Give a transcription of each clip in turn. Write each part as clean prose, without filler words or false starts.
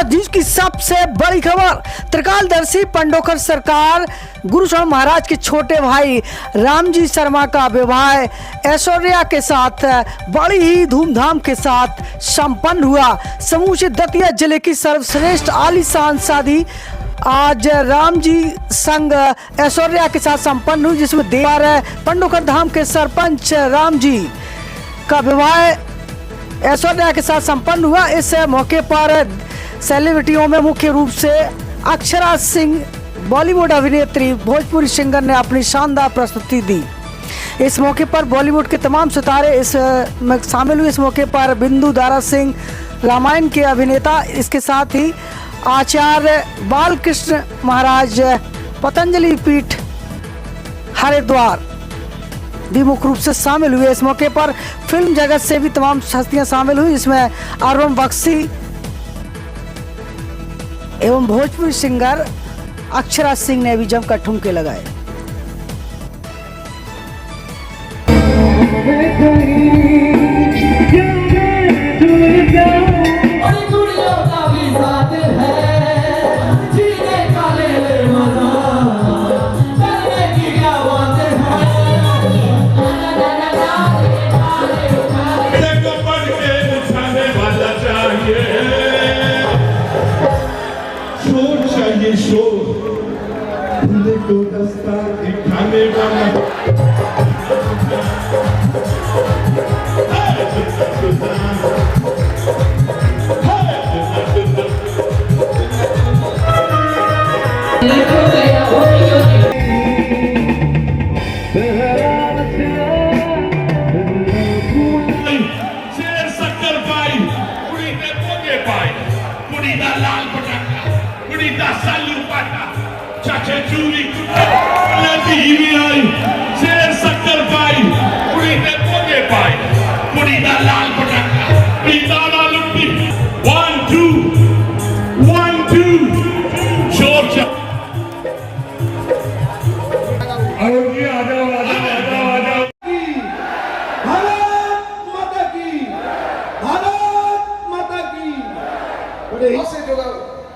देश की सबसे बड़ी खबर, त्रिकालदर्शी पंडोकर सरकार गुरुशरण महाराज के छोटे भाई रामजी शर्मा का विवाह ऐश्वर्या के साथ बड़ी ही धूमधाम के साथ संपन्न हुआ। समूचे दतिया जिले की सर्वश्रेष्ठ आलीशान शादी आज रामजी संग ऐश्वर्या के साथ संपन्न हुई, जिसमें देवार पंडोकर धाम के सरपंच रामजी का विवाह ऐश्वर्या के साथ संपन्न हुआ। इस मौके पर सेलिब्रिटियों में मुख्य रूप से अक्षरा सिंह, बॉलीवुड अभिनेत्री, भोजपुरी सिंगर ने अपनी शानदार प्रस्तुति दी। इस मौके पर बॉलीवुड के तमाम सितारे इसमें शामिल हुए। इस मौके पर बिंदु दारा सिंह, रामायण के अभिनेता, इसके साथ ही आचार्य बालकृष्ण महाराज, पतंजलि पीठ हरिद्वार भी मुख्य रूप से शामिल हुए। इस मौके पर फिल्म जगत से भी तमाम हस्तियां शामिल हुई, इसमें अरुण बख्शी एवं भोजपुरी सिंगर अक्षरा सिंह ने भी जमकर ठुमके लगाए।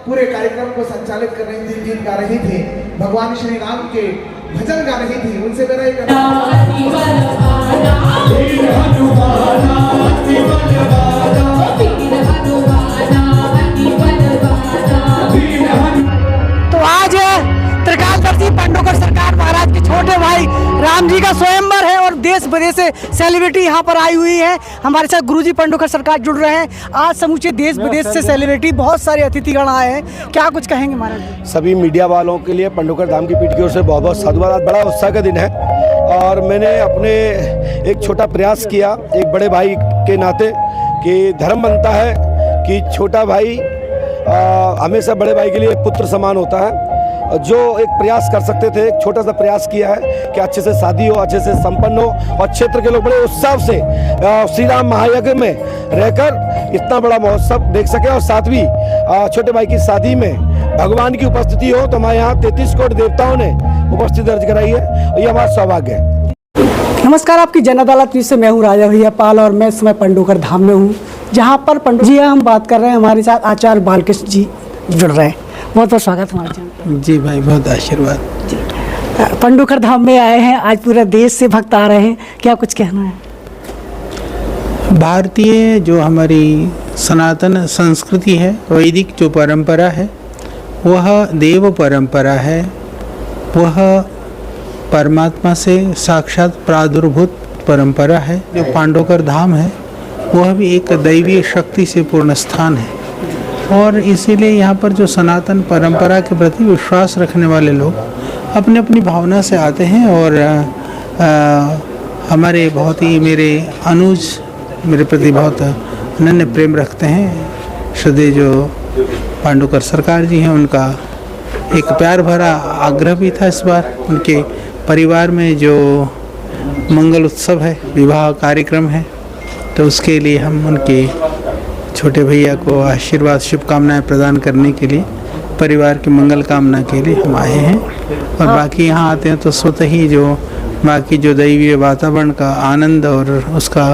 पूरे कार्यक्रम को संचालित कर रही थी, गीत गा रही थी, भगवान श्री राम के भजन गा रही थी। उनसे मेरा एक तो आज त्रिकालदर्शी पंडोकर सरकार महाराज के छोटे भाई राम जी का स्वयंवर है और देश विदेश से सेलिब्रिटी यहाँ पर आई हुई है। हमारे साथ गुरुजी पंडोकर सरकार जुड़ रहे हैं। आज समूचे देश विदेश से सेलिब्रिटी, बहुत सारे अतिथिगण आए हैं, क्या कुछ कहेंगे महाराज? सभी मीडिया वालों के लिए पंडोकर धाम की पीठ की ओर से बहुत बहुत साधुवाद। बड़ा उत्साह का दिन है और मैंने अपने एक छोटा प्रयास किया एक बड़े भाई के नाते कि धर्म बनता है कि छोटा भाई हमेशा बड़े भाई के लिए पुत्र समान होता है। जो एक प्रयास कर सकते थे, एक छोटा सा प्रयास किया है कि अच्छे से शादी हो, अच्छे से संपन्न हो और क्षेत्र के लोग बड़े उत्साह से श्री राम महायज्ञ में रहकर इतना बड़ा महोत्सव देख सके और साथ भी छोटे भाई की शादी में भगवान की उपस्थिति हो। तो हमारे यहाँ 33 करोड़ देवताओं ने उपस्थिति दर्ज कराई है और ये हमारा सौभाग्य है। नमस्कार, आपकी जन अदालत न्यूज़ से मैं हूँ राजा भैया पाल और मैं इस समय पंडोकर धाम में हूँ, जहाँ पर पंडित जी हम बात कर रहे हैं। हमारे साथ आचार्य बालकृष्ण जी जुड़ रहे हैं। बहुत बहुत स्वागत हमारे जी भाई, बहुत आशीर्वाद। पंडोकर धाम में आए हैं, आज पूरे देश से भक्त आ रहे हैं, क्या कुछ कहना है? भारतीय जो हमारी सनातन संस्कृति है, वैदिक जो परंपरा है, वह देव परंपरा है। वह परमात्मा से साक्षात प्रादुर्भूत परंपरा है। जो पंडोकर धाम है वह भी एक दैवीय शक्ति से पूर्ण स्थान है और इसीलिए यहाँ पर जो सनातन परंपरा के प्रति विश्वास रखने वाले लोग अपनी अपनी भावना से आते हैं। और हमारे बहुत ही मेरे अनुज मेरे प्रति बहुत अनन्य प्रेम रखते हैं। श्रद्धेय जो पंडोकर सरकार जी हैं, उनका एक प्यार भरा आग्रह भी था इस बार। उनके परिवार में जो मंगल उत्सव है, विवाह कार्यक्रम है, तो उसके लिए हम उनके छोटे भैया को आशीर्वाद शुभकामनाएं प्रदान करने के लिए, परिवार की मंगल कामना के लिए हम आए हैं। और बाकी यहाँ आते हैं तो स्वतः ही जो बाकी जो दैवीय वातावरण का आनंद और उसका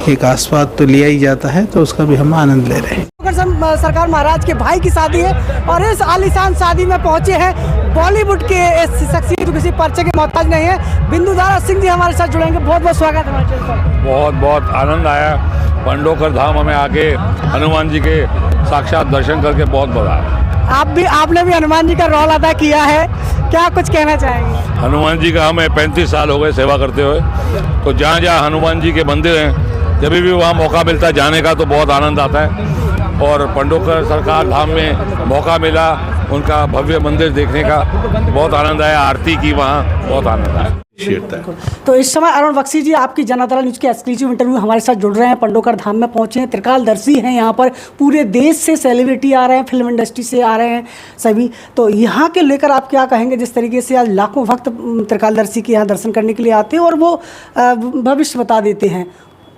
एक आस्वाद तो लिया ही जाता है, तो उसका भी हम आनंद ले रहे हैं। सरकार महाराज के भाई की शादी है और इस आलीशान शादी में पहुंचे हैं बॉलीवुड के इस शख्सियत जो किसी परिचय के मोहताज नहीं है। बिंदु दारा सिंह जी हमारे साथ जुड़ेंगे। बहुत बहुत स्वागत है हमारे चैनल पर। बहुत बहुत आनंद आया। पंडोकर धाम हमें आके हनुमान जी के साक्षात दर्शन करके बहुत मजा आया। आपने भी हनुमान जी का रोल अदा किया है, क्या कुछ कहना चाहेंगे? हनुमान जी का हमें 35 साल हो गए सेवा करते हुए, तो जहाँ जहाँ हनुमान जी के मंदिर हैं जब भी वहाँ मौका मिलता है जाने का तो बहुत आनंद आता है। और पंडोकर सरकार धाम में मौका मिला उनका भव्य मंदिर देखने का, बहुत आनंद आया। आरती की वहाँ बहुत आनंद आया। तो इस समय अरुण बख्शी जी आपकी जनता न्यूज़ के एक्सक्लूसिव इंटरव्यू हमारे साथ जुड़ रहे हैं। पंडोकर धाम में पहुंचे हैं, त्रिकालदर्शी हैं यहाँ पर, पूरे देश से सेलिब्रिटी आ रहे हैं, फिल्म इंडस्ट्री से आ रहे हैं सभी। तो यहाँ के लेकर आप क्या कहेंगे, जिस तरीके से आज लाखों भक्त त्रिकालदर्शी के यहाँ दर्शन करने के लिए आते हैं और वो भविष्य बता देते हैं,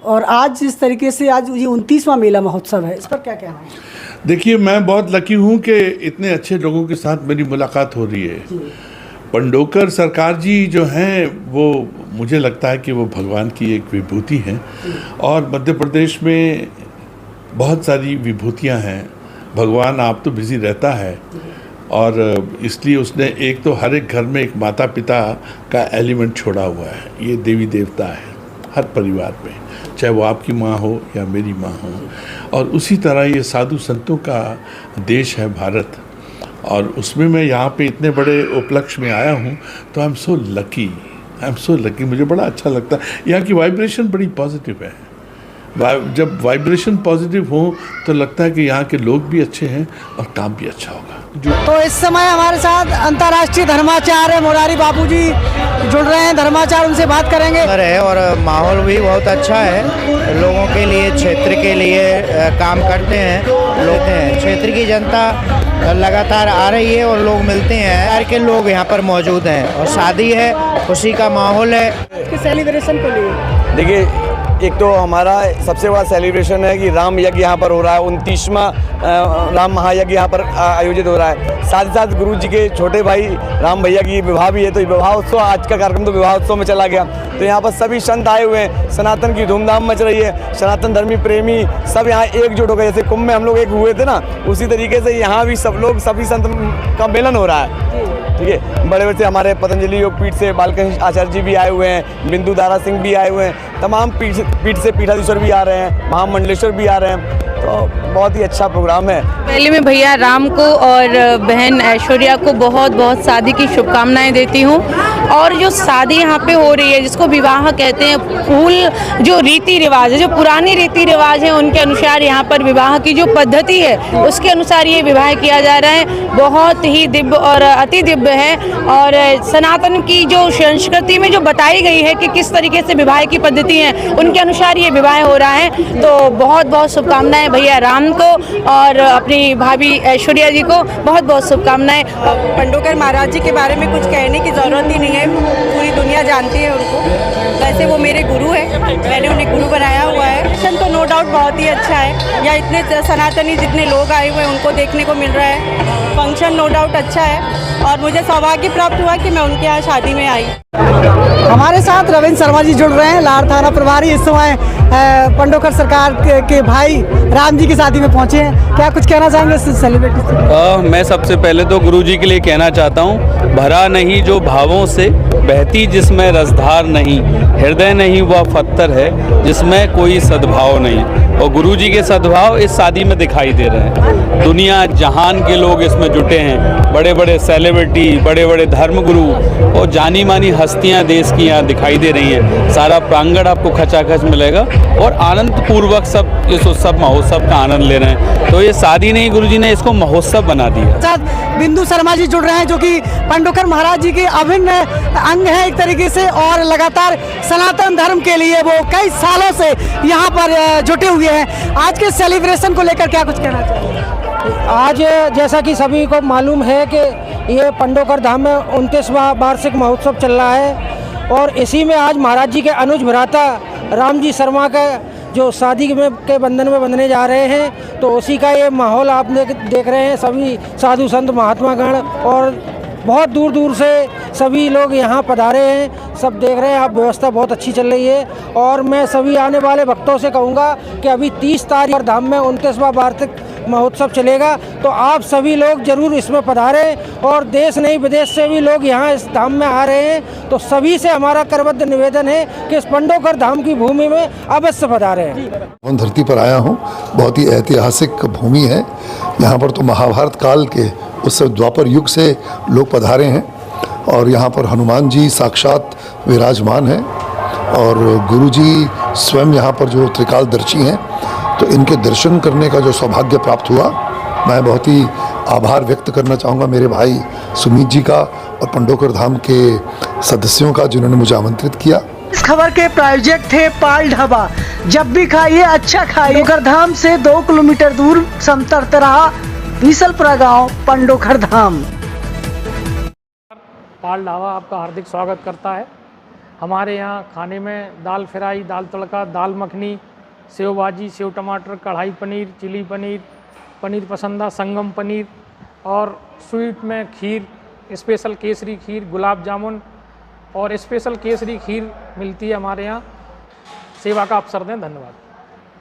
और आज जिस तरीके से आज ये 29वां मेला महोत्सव है, इस पर क्या कहना है? देखिए, मैं बहुत लकी हूँ कि इतने अच्छे लोगों के साथ मेरी मुलाकात हो रही है। पंडोकर सरकार जी जो हैं वो मुझे लगता है कि वो भगवान की एक विभूति हैं, और मध्य प्रदेश में बहुत सारी विभूतियाँ हैं। भगवान आप तो बिज़ी रहता है, और इसलिए उसने एक तो हर एक घर में एक माता पिता का एलिमेंट छोड़ा हुआ है। ये देवी देवता है हर परिवार में, चाहे वो आपकी माँ हो या मेरी माँ हो। और उसी तरह ये साधु संतों का देश है भारत, और उसमें मैं यहाँ पे इतने बड़े उपलक्ष्य में आया हूँ, तो आई एम सो लकी। मुझे बड़ा अच्छा लगता है। यहाँ की वाइब्रेशन बड़ी पॉजिटिव है। जब वाइब्रेशन पॉजिटिव हो तो लगता है कि यहाँ के लोग भी अच्छे हैं और काम भी अच्छा होगा। तो इस समय हमारे साथ अंतर्राष्ट्रीय धर्माचार्य मुरारी बापू जी जुड़ रहे हैं। धर्माचार्य, उनसे बात करेंगे। है और माहौल भी बहुत अच्छा है, लोगों के लिए, क्षेत्र के लिए काम करते हैं लोग हैं। क्षेत्र की जनता लगातार आ रही है और लोग मिलते हैं, हर के लोग यहाँ पर मौजूद हैं, और शादी है, खुशी का माहौल है। सेलिब्रेशन के लिए देखिए, एक तो हमारा सबसे बड़ा सेलिब्रेशन है कि राम यज्ञ यहाँ पर हो रहा है, 29वां राम महायज्ञ यहाँ पर आयोजित हो रहा है। साथ ही साथ गुरु जी के छोटे भाई राम भैया की विवाह भी है, तो विवाह उत्सव, आज का कार्यक्रम तो विवाह उत्सव में चला गया। तो यहाँ पर सभी संत आए हुए हैं, सनातन की धूमधाम मच रही है। सनातन धर्मी प्रेमी सब यहाँ एकजुट हो गए। जैसे कुंभ में हम लोग एक हुए थे ना, उसी तरीके से यहाँ भी सब लोग, सभी संत का मिलन हो रहा है। ठीक है, बड़े बड़े हमारे पतंजलि योगपीठ से बालकृष्ण आचार्य जी भी आए हुए हैं, बिंदु दारा सिंह भी आए हुए हैं, तमाम पीठ से पीठाधीश्वर भी आ रहे हैं, महामंडलेश्वर भी आ रहे हैं। तो बहुत ही अच्छा प्रोग्राम है। पहले मैं भैया राम को और बहन ऐश्वर्या को बहुत बहुत शादी की शुभकामनाएं देती हूँ। और जो शादी यहाँ पे हो रही है, जिसको विवाह कहते हैं, फूल जो रीति रिवाज है, जो पुरानी रीति रिवाज है, उनके अनुसार यहाँ पर विवाह की जो पद्धति है, उसके अनुसार ये विवाह किया जा रहा है। बहुत ही दिव्य और अति दिव्य है, और सनातन की जो संस्कृति में जो बताई गई है कि किस तरीके से विवाह की पद्धति है, उनके अनुसार ये विवाह हो रहा है। तो बहुत बहुत शुभकामनाएं भैया राम को और अपनी भाभी ऐश्वर्या जी को बहुत बहुत शुभकामनाएं। पंडोकर महाराज जी के बारे में कुछ कहने की ज़रूरत ही नहीं है, पूरी दुनिया जानती है उनको। वैसे वो मेरे गुरु है, मैंने उन्हें गुरु बनाया हुआ है। फंक्शन तो नो डाउट बहुत ही अच्छा है, या इतने सनातनी जितने लोग आए हुए हैं उनको देखने को मिल रहा है। फंक्शन नो डाउट अच्छा है, और मुझे सौभाग्य प्राप्त हुआ कि मैं उनके यहाँ शादी में आई। हमारे साथ रविंद्र शर्मा जी जुड़ रहे हैं, लार थाना प्रभारी। इस समय पंडोकर सरकार के भाई राम जी की शादी में पहुंचे हैं, क्या कुछ कहना चाहेंगे सेलिब्रिटी से? मैं सबसे पहले तो गुरु जी के लिए कहना चाहता हूं, भरा नहीं जो भावों से, बहती जिसमें रसधार नहीं, हृदय नहीं वह पत्थर है जिसमें कोई सद्भाव नहीं। और गुरु जी के सद्भाव इस शादी में दिखाई दे रहे हैं। दुनिया जहान के लोग इसमें जुटे हैं, बड़े बड़े सेलिब्रिटी, बड़े बड़े धर्मगुरु और जानी मानी हस्तियां देश की यहाँ दिखाई दे रही हैं। सारा प्रांगण आपको खचाखच मिलेगा, और आनंद पूर्वक सब इस उत्सव महोत्सव का आनंद ले रहे हैं। तो ये शादी नहीं, गुरु जी ने इसको महोत्सव बना दिया। साथ बिंदु शर्मा जी जुड़ रहे हैं, जो कि पंडोकर महाराज जी के अभिन्न अंग हैं एक तरीके से, और लगातार सनातन धर्म के लिए वो कई सालों से यहाँ पर जुटे हुए हैं। आज के सेलिब्रेशन को लेकर क्या कुछ कहना चाहिए? आज जैसा कि सभी को मालूम है कि ये पंडोकर धाम में 29वां वार्षिक महोत्सव चल रहा है, और इसी में आज महाराज जी के अनुज भ्राता राम जी शर्मा का जो शादी के बंधन में बंधने जा रहे हैं, तो उसी का ये माहौल आप देख रहे हैं। सभी साधु संत महात्मागण और बहुत दूर दूर से सभी लोग यहाँ पधारे हैं, सब देख रहे हैं आप। व्यवस्था बहुत अच्छी चल रही है, और मैं सभी आने वाले भक्तों से कहूँगा कि अभी 30 तारीख धाम में 29वां वार्षिक महोत्सव चलेगा। तो आप सभी लोग जरूर इसमें पधारें और देश नहीं विदेश से भी लोग यहाँ इस धाम में आ रहे हैं। तो सभी से हमारा करबद्ध निवेदन है कि इस पंडोकर धाम की भूमि में अवश्य पधारें। मैं धरती पर आया हूँ, बहुत ही ऐतिहासिक भूमि है। यहाँ पर तो महाभारत काल के उस द्वापर युग से लोग पधारे हैं और यहाँ पर हनुमान जी साक्षात विराजमान हैं और गुरु जी स्वयं यहाँ पर जो त्रिकालदर्शी हैं, तो इनके दर्शन करने का जो सौभाग्य प्राप्त हुआ, मैं बहुत ही आभार व्यक्त करना चाहूँगा मेरे भाई सुमित जी का और पंडोकर धाम के सदस्यों का जिन्होंने मुझे आमंत्रित किया। इस खबर के प्रायोजक थे पाल ढाबा। जब भी खाइए अच्छा खाइए। पंडोकर धाम से 2 किलोमीटर दूर समतरतराहा बीसलपुरा गांव पंडोकर धाम। पाल ढाबा आपका हार्दिक स्वागत करता है। हमारे यहाँ खाने में दाल फ्राई, दाल तड़का, दाल मखनी, सेव भाजी, सेव टमाटर, कढ़ाई पनीर, चिली पनीर, पनीर पसंदा, संगम पनीर और स्वीट में खीर, स्पेशल केसरी खीर, गुलाब जामुन और स्पेशल केसरी खीर मिलती है हमारे यहाँ। सेवा का अवसर दें। धन्यवाद।